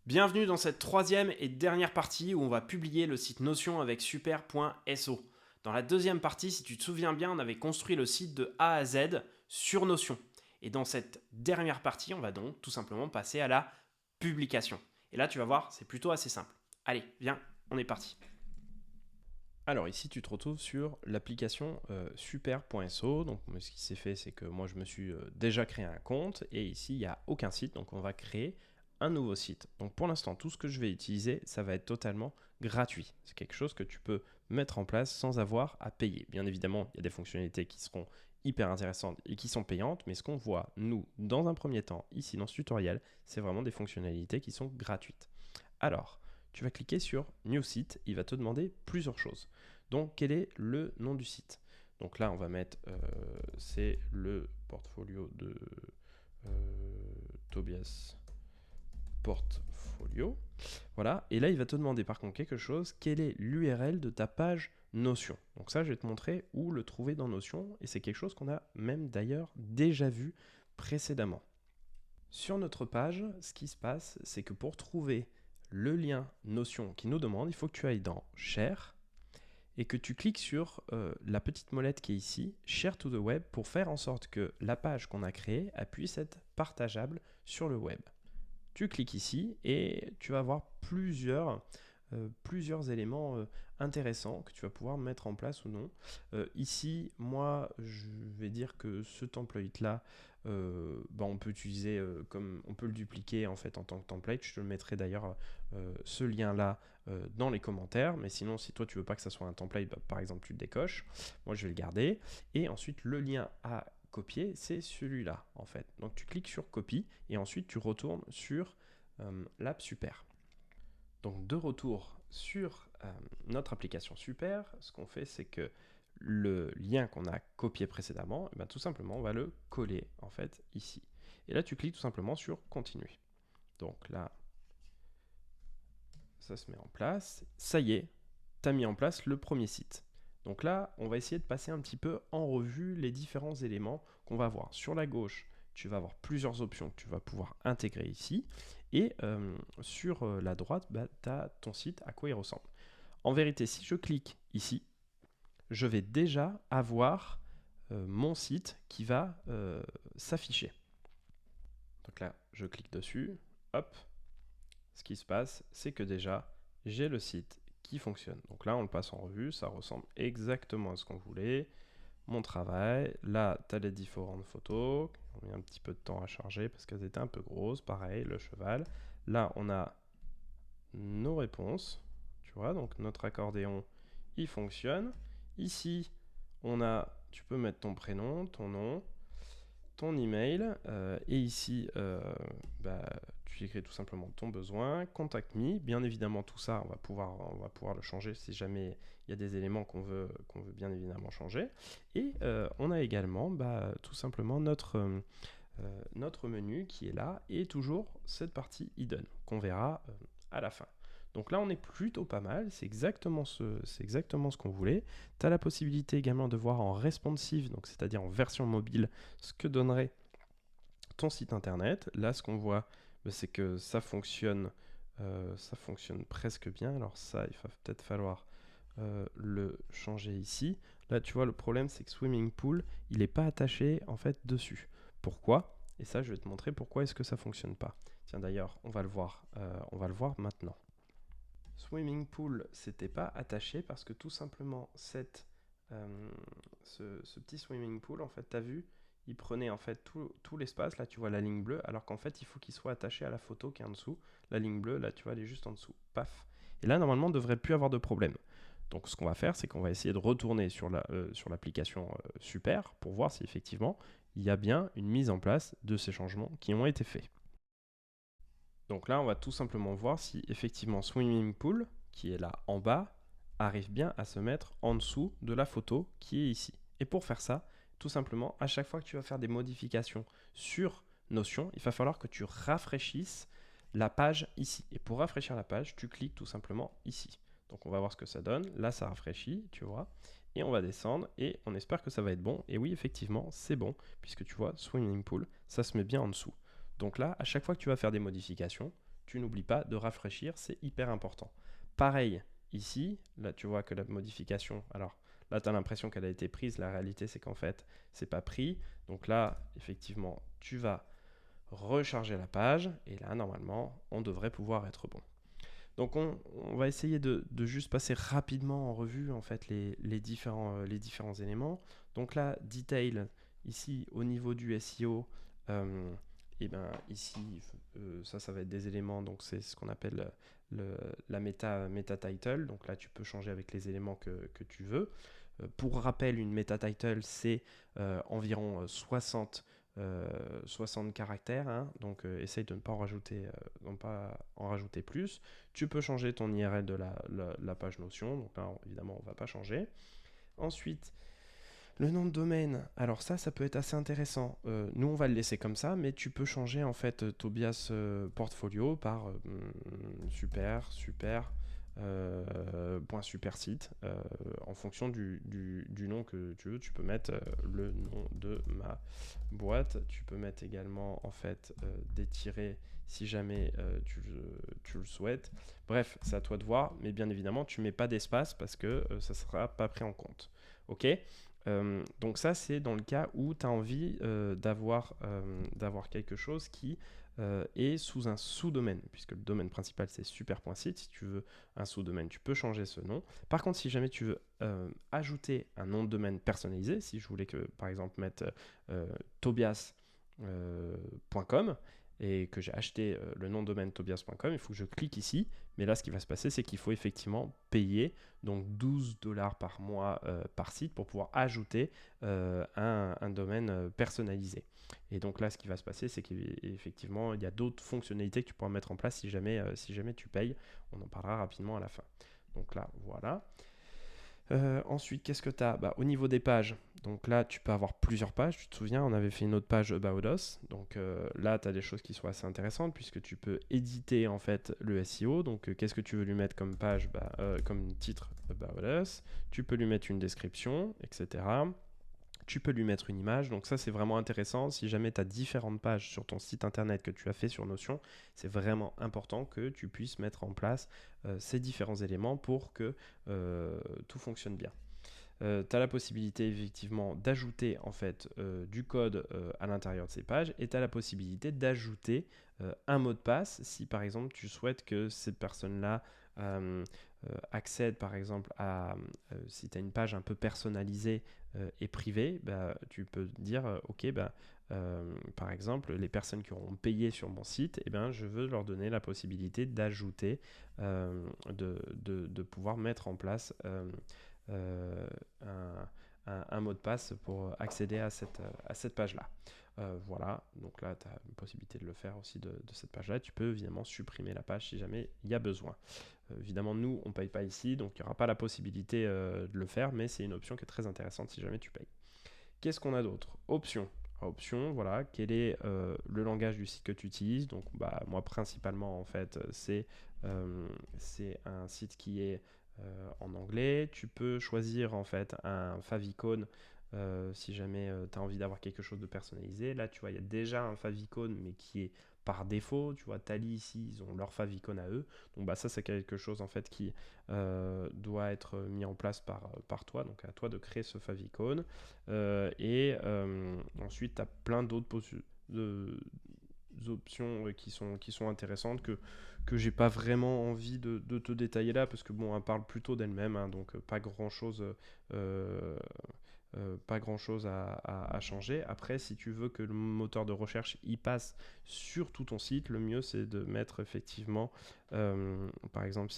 Bienvenue dans cette troisième et dernière partie où on va publier le site Notion avec super.so. Dans la deuxième partie, si tu te souviens bien, on avait construit le site de A à Z sur Notion. Et dans cette dernière partie, on va donc tout simplement passer à la publication. Et là, tu vas voir, c'est plutôt assez simple. Allez, viens, on est parti. Alors ici, tu te retrouves sur l'application super.so. Donc ce qui s'est fait, c'est que moi, je me suis déjà créé un compte. Et ici, il n'y a aucun site. Donc on va créer un nouveau site. Donc pour l'instant, tout ce que je vais utiliser, ça va être totalement gratuit. C'est quelque chose que tu peux mettre en place sans avoir à payer. Bien évidemment, il y a des fonctionnalités qui seront hyper intéressantes et qui sont payantes. Mais ce qu'on voit, nous, dans un premier temps, ici dans ce tutoriel, c'est vraiment des fonctionnalités qui sont gratuites. Alors, tu vas cliquer sur New Site, il va te demander plusieurs choses. Donc, quel est le nom du site? Donc là, on va mettre, c'est le portfolio de Tobias Portfolio. Voilà, et là, il va te demander par contre quelque chose, quelle est l'URL de ta page Notion? Donc ça, je vais te montrer où le trouver dans Notion, et c'est quelque chose qu'on a même d'ailleurs déjà vu précédemment. Sur notre page, ce qui se passe, c'est que pour trouver le lien Notion qui nous demande, il faut que tu ailles dans Share et que tu cliques sur la petite molette qui est ici, Share to the Web, pour faire en sorte que la page qu'on a créée puisse être partageable sur le web. Tu cliques ici et tu vas voir plusieurs éléments intéressants que tu vas pouvoir mettre en place ou non. Ici, moi, je vais dire que ce template-là, on peut utiliser comme on peut le dupliquer en fait en tant que template. Je te le mettrai d'ailleurs ce lien-là dans les commentaires. Mais sinon, si toi tu veux pas que ça soit un template, par exemple, tu le décoches. Moi, je vais le garder. Et ensuite, le lien à copier, c'est celui-là en fait. Donc tu cliques sur copie et ensuite tu retournes sur l'app Super. Donc de retour sur notre application Super, ce qu'on fait, c'est que le lien qu'on a copié précédemment, tout simplement on va le coller en fait ici. Et là tu cliques tout simplement sur continuer. Donc là, ça se met en place. Ça y est, tu as mis en place le premier site. Donc là, on va essayer de passer un petit peu en revue les différents éléments qu'on va voir. Sur la gauche, tu vas avoir plusieurs options que tu vas pouvoir intégrer ici. Et sur la droite, tu as ton site, à quoi il ressemble. En vérité, si je clique ici, je vais déjà avoir mon site qui va s'afficher. Donc là, je clique dessus, hop. Ce qui se passe, c'est que déjà, j'ai le site qui fonctionne. Donc là, on le passe en revue, ça ressemble exactement à ce qu'on voulait. Mon travail, là, tu as les différentes photos, on a mis un petit peu de temps à charger parce qu'elles étaient un peu grosses, pareil, le cheval. Là, on a nos réponses, tu vois, donc notre accordéon, il fonctionne. Ici, tu peux mettre ton prénom, ton nom, ton email, et ici, tu écris tout simplement ton besoin, contact me. Bien évidemment, tout ça, on va pouvoir le changer si jamais il y a des éléments qu'on veut bien évidemment changer. Et on a également tout simplement notre menu qui est là, et toujours cette partie hidden qu'on verra à la fin. Donc là, on est plutôt pas mal, c'est exactement ce qu'on voulait. Tu as la possibilité également de voir en responsive, donc c'est-à-dire en version mobile, ce que donnerait ton site internet. Là, ce qu'on voit, c'est que ça fonctionne presque bien. Alors ça, il va peut-être falloir le changer ici. Là, tu vois, le problème, c'est que Swimming Pool, il n'est pas attaché en fait dessus. Pourquoi? Et ça, je vais te montrer pourquoi est-ce que ça fonctionne pas. Tiens, d'ailleurs, on va le voir maintenant. Swimming Pool, c'était pas attaché parce que tout simplement ce petit swimming pool, en fait, tu as vu, il prenait en fait tout l'espace. Là, tu vois la ligne bleue, alors qu'en fait, il faut qu'il soit attaché à la photo qui est en dessous. La ligne bleue, là, tu vois, elle est juste en dessous. Paf. Et là, normalement, on ne devrait plus avoir de problème. Donc, ce qu'on va faire, c'est qu'on va essayer de retourner sur l'application Super pour voir si effectivement, il y a bien une mise en place de ces changements qui ont été faits. Donc là, on va tout simplement voir si effectivement Swimming Pool, qui est là en bas, arrive bien à se mettre en dessous de la photo qui est ici. Et pour faire ça, tout simplement, à chaque fois que tu vas faire des modifications sur Notion, il va falloir que tu rafraîchisses la page ici. Et pour rafraîchir la page, tu cliques tout simplement ici. Donc on va voir ce que ça donne. Là, ça rafraîchit, tu vois. Et on va descendre et on espère que ça va être bon. Et oui, effectivement, c'est bon, puisque tu vois, Swimming Pool, ça se met bien en dessous. Donc là, à chaque fois que tu vas faire des modifications, tu n'oublies pas de rafraîchir, c'est hyper important. Pareil, ici, là tu vois que la modification, alors là tu as l'impression qu'elle a été prise, la réalité c'est qu'en fait c'est pas pris. Donc là, effectivement, tu vas recharger la page et là normalement on devrait pouvoir être bon. Donc on va essayer de juste passer rapidement en revue en fait les différents éléments. Donc là, detail, ici au niveau du SEO, et ben ici ça va être des éléments, donc c'est ce qu'on appelle la meta title. Donc là tu peux changer avec les éléments que tu veux. Pour rappel, une meta title c'est environ 60 caractères, hein, donc essaye de ne pas en rajouter plus. Tu peux changer ton IRL de la page Notion, donc là évidemment on ne va pas changer. Ensuite, le nom de domaine, alors ça peut être assez intéressant. Nous on va le laisser comme ça, mais tu peux changer en fait Tobias Portfolio par super site en fonction du nom que tu veux. Tu peux mettre le nom de ma boîte, tu peux mettre également en fait des tirets si jamais tu le souhaites. Bref, c'est à toi de voir, mais bien évidemment tu mets pas d'espace parce que ça sera pas pris en compte. Ok. Donc ça c'est dans le cas où tu as envie d'avoir quelque chose qui est sous un sous-domaine, puisque le domaine principal c'est super.site. Si tu veux un sous-domaine, tu peux changer ce nom. Par contre, si jamais tu veux ajouter un nom de domaine personnalisé, si je voulais que par exemple mettre tobias.com et que j'ai acheté le nom de domaine tobias.com, il faut que je clique ici. Mais là, ce qui va se passer, c'est qu'il faut effectivement payer donc $12 par mois par site pour pouvoir ajouter un domaine personnalisé. Et donc là, ce qui va se passer, c'est qu'effectivement, il y a d'autres fonctionnalités que tu pourras mettre en place si jamais tu payes. On en parlera rapidement à la fin. Donc là, voilà. Ensuite, qu'est-ce que tu as au niveau des pages, donc là, tu peux avoir plusieurs pages. Tu te souviens, on avait fait une autre page About Us. Donc là, tu as des choses qui sont assez intéressantes puisque tu peux éditer en fait le SEO. Donc qu'est-ce que tu veux lui mettre comme page, comme titre About Us. Tu peux lui mettre une description, etc. Tu peux lui mettre une image, donc ça c'est vraiment intéressant. Si jamais tu as différentes pages sur ton site internet que tu as fait sur Notion, c'est vraiment important que tu puisses mettre en place ces différents éléments pour que tout fonctionne bien. Tu as la possibilité effectivement d'ajouter en fait du code à l'intérieur de ces pages et tu as la possibilité d'ajouter un mot de passe si par exemple tu souhaites que cette personne-là accède par exemple à si tu as une page un peu personnalisée et privée, tu peux dire ok par exemple les personnes qui auront payé sur mon site, je veux leur donner la possibilité d'ajouter de pouvoir mettre en place un mot de passe pour accéder à cette page-là. Voilà, donc là, tu as une possibilité de le faire aussi de cette page-là. Tu peux évidemment supprimer la page si jamais il y a besoin. Évidemment, nous, on ne paye pas ici, donc il n'y aura pas la possibilité de le faire, mais c'est une option qui est très intéressante si jamais tu payes. Qu'est-ce qu'on a d'autre ? Options. Options, voilà, quel est le langage du site que tu utilises. Donc, moi, principalement, en fait, c'est un site qui est en anglais. Tu peux choisir en fait un favicon si jamais tu as envie d'avoir quelque chose de personnalisé. Là, tu vois, il y a déjà un favicon, mais qui est par défaut. Tu vois, Tally ici, ils ont leur favicon à eux. Donc, ça, c'est quelque chose en fait qui doit être mis en place par toi. Donc, à toi de créer ce favicon. Et ensuite, tu as plein d'autres options qui sont intéressantes que j'ai pas vraiment envie de te détailler là parce que bon, elle parle plutôt d'elle-même, hein, donc pas grand chose à changer. Après, si tu veux que le moteur de recherche y passe sur tout ton site, le mieux c'est de mettre effectivement par exemple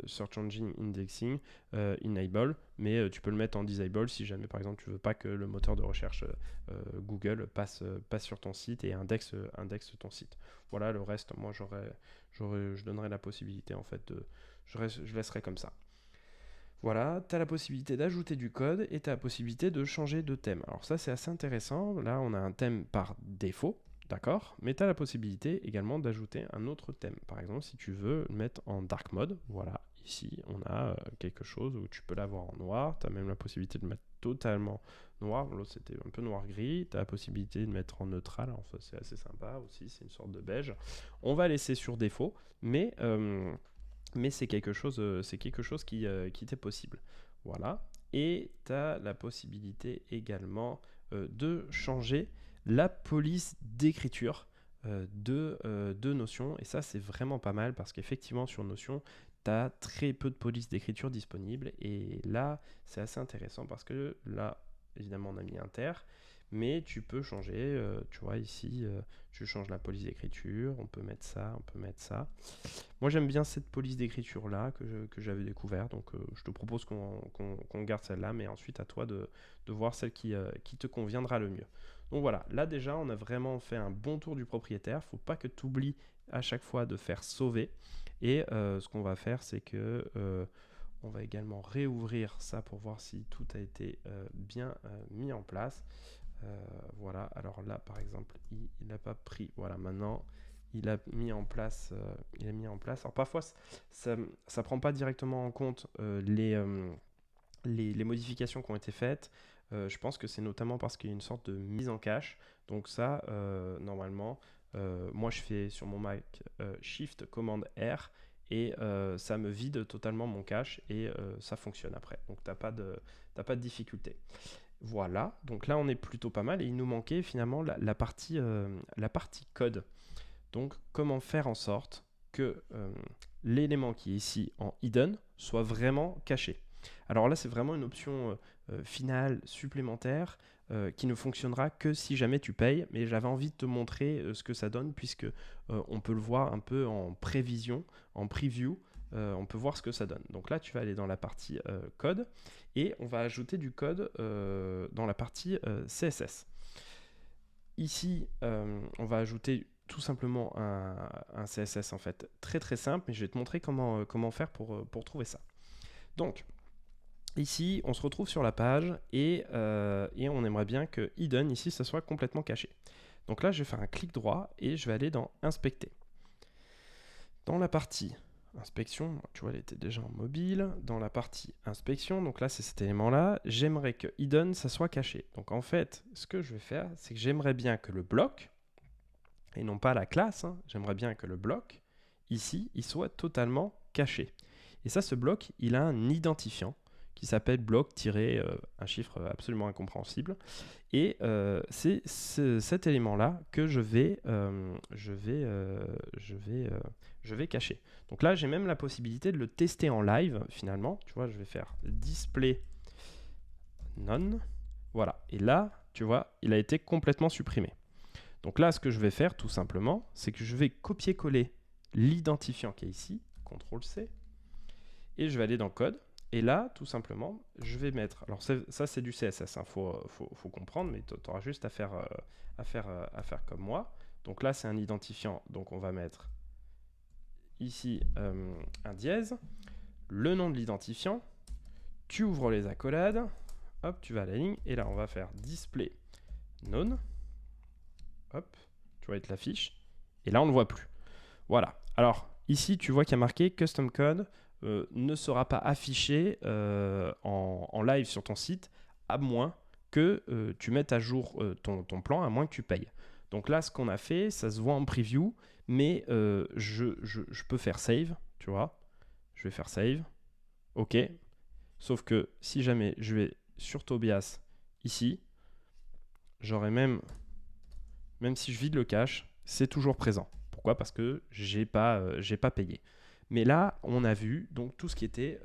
Search Engine Indexing Enable, mais tu peux le mettre en Disable si jamais par exemple tu veux pas que le moteur de recherche Google passe sur ton site et indexe ton site. Voilà, le reste, moi je donnerai la possibilité en fait je laisserai comme ça. Voilà, tu as la possibilité d'ajouter du code et tu as la possibilité de changer de thème. Alors ça c'est assez intéressant, là on a un thème par défaut, d'accord, mais tu as la possibilité également d'ajouter un autre thème. Par exemple si tu veux le mettre en dark mode, voilà, ici, on a quelque chose où tu peux l'avoir en noir. Tu as même la possibilité de mettre totalement noir. L'autre, c'était un peu noir-gris. Tu as la possibilité de mettre en neutral. Alors ça, c'est assez sympa aussi. C'est une sorte de beige. On va laisser sur défaut, mais c'est quelque chose qui t'est possible. Voilà. Et tu as la possibilité également de changer la police d'écriture de Notion. Et ça, c'est vraiment pas mal parce qu'effectivement, sur Notion, tu as très peu de police d'écriture disponible. Et là, c'est assez intéressant parce que là, évidemment, on a mis inter. Mais tu peux changer, tu vois ici, tu changes la police d'écriture, on peut mettre ça, on peut mettre ça. Moi j'aime bien cette police d'écriture là que j'avais découvert, donc je te propose qu'on garde celle-là, mais ensuite à toi de voir celle qui te conviendra le mieux. Donc voilà, là déjà on a vraiment fait un bon tour du propriétaire, faut pas que tu oublies à chaque fois de faire sauver. Et ce qu'on va faire c'est que on va également réouvrir ça pour voir si tout a été bien mis en place. Voilà, alors là par exemple il n'a pas pris, voilà, maintenant il a mis en place, alors parfois ça prend pas directement en compte les modifications qui ont été faites. Je pense que c'est notamment parce qu'il y a une sorte de mise en cache, donc ça normalement moi je fais sur mon Mac Shift Command R et ça me vide totalement mon cache et ça fonctionne après, donc t'as pas de difficulté. Voilà, donc là on est plutôt pas mal et il nous manquait finalement la partie code. Donc comment faire en sorte que l'élément qui est ici en hidden soit vraiment caché. Alors là c'est vraiment une option finale supplémentaire qui ne fonctionnera que si jamais tu payes, mais j'avais envie de te montrer ce que ça donne puisque on peut le voir un peu en prévision, en preview. On peut voir ce que ça donne. Donc là, tu vas aller dans la partie code et on va ajouter du code dans la partie CSS. Ici, on va ajouter tout simplement un CSS en fait très très simple, mais je vais te montrer comment faire pour trouver ça. Donc, ici, on se retrouve sur la page et on aimerait bien que hidden, ici, ça soit complètement caché. Donc là, je vais faire un clic droit et je vais aller dans Inspecter. Dans la partie inspection, tu vois, elle était déjà en mobile. Dans la partie inspection, donc là, c'est cet élément-là, j'aimerais que hidden, ça soit caché. Donc en fait, ce que je vais faire, c'est que j'aimerais bien que le bloc, et non pas la classe, hein, j'aimerais bien que le bloc, ici, il soit totalement caché. Et ça, ce bloc, il a un identifiant qui s'appelle bloc-un chiffre absolument incompréhensible. Et c'est cet élément-là que je vais cacher. Donc là, j'ai même la possibilité de le tester en live, finalement. Tu vois, je vais faire display none. Voilà. Et là, tu vois, il a été complètement supprimé. Donc là, ce que je vais faire, tout simplement, c'est que je vais copier-coller l'identifiant qui est ici, CTRL-C, et je vais aller dans Code. Et là, tout simplement, je vais mettre... Alors ça, c'est du CSS, hein, faut comprendre, mais tu auras juste à faire comme moi. Donc là, c'est un identifiant, donc on va mettre ici un dièse, le nom de l'identifiant, tu ouvres les accolades, hop, tu vas à la ligne, et là, on va faire display none, hop, tu vois, il te l'affiche, et là, on ne le voit plus. Voilà. Alors, ici, tu vois qu'il y a marqué Custom Code ne sera pas affiché en live sur ton site, à moins que tu mettes à jour ton plan, à moins que tu payes. Donc là, ce qu'on a fait, ça se voit en preview, mais je peux faire save, tu vois. Je vais faire save. OK. Sauf que si jamais je vais sur Tobias, ici, j'aurai même si je vide le cache, c'est toujours présent. Pourquoi ? Parce que j'ai pas payé. Mais là, on a vu donc tout ce qui était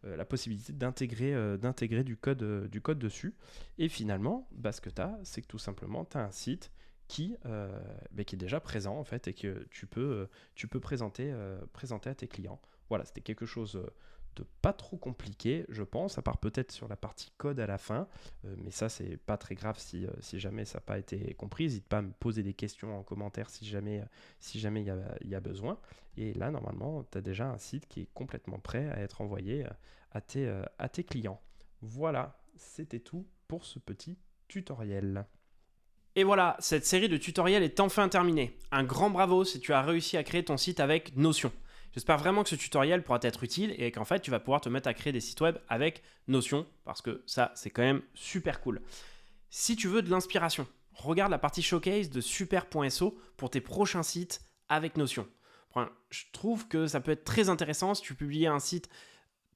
la possibilité d'intégrer du code dessus. Et finalement, ce que tu as, c'est que tout simplement, tu as un site qui est déjà présent en fait et que tu peux présenter à tes clients. Voilà, c'était quelque chose de pas trop compliqué, je pense, à part peut-être sur la partie code à la fin, mais ça c'est pas très grave si jamais ça n'a pas été compris. N'hésite pas à me poser des questions en commentaire si jamais il y a besoin. Et là normalement tu as déjà un site qui est complètement prêt à être envoyé à tes clients. Voilà, c'était tout pour ce petit tutoriel. Et voilà, cette série de tutoriels est enfin terminée. Un grand bravo si tu as réussi à créer ton site avec Notion. J'espère vraiment que ce tutoriel pourra t'être utile et qu'en fait, tu vas pouvoir te mettre à créer des sites web avec Notion parce que ça, c'est quand même super cool. Si tu veux de l'inspiration, regarde la partie showcase de super.so pour tes prochains sites avec Notion. Enfin, je trouve que ça peut être très intéressant si tu publies un site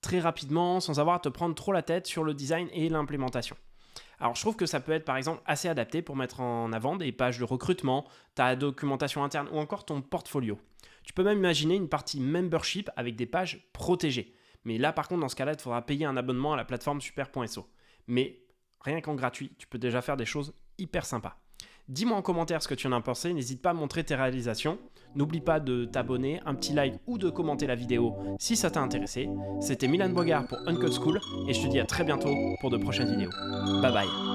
très rapidement sans avoir à te prendre trop la tête sur le design et l'implémentation. Alors je trouve que ça peut être par exemple assez adapté pour mettre en avant des pages de recrutement, ta documentation interne ou encore ton portfolio. Tu peux même imaginer une partie membership avec des pages protégées. Mais là par contre dans ce cas-là, il faudra payer un abonnement à la plateforme super.so. Mais rien qu'en gratuit, tu peux déjà faire des choses hyper sympas. Dis-moi en commentaire ce que tu en as pensé, n'hésite pas à montrer tes réalisations. N'oublie pas de t'abonner, un petit like ou de commenter la vidéo si ça t'a intéressé. C'était Milan Bogart pour Uncode School et je te dis à très bientôt pour de prochaines vidéos. Bye bye.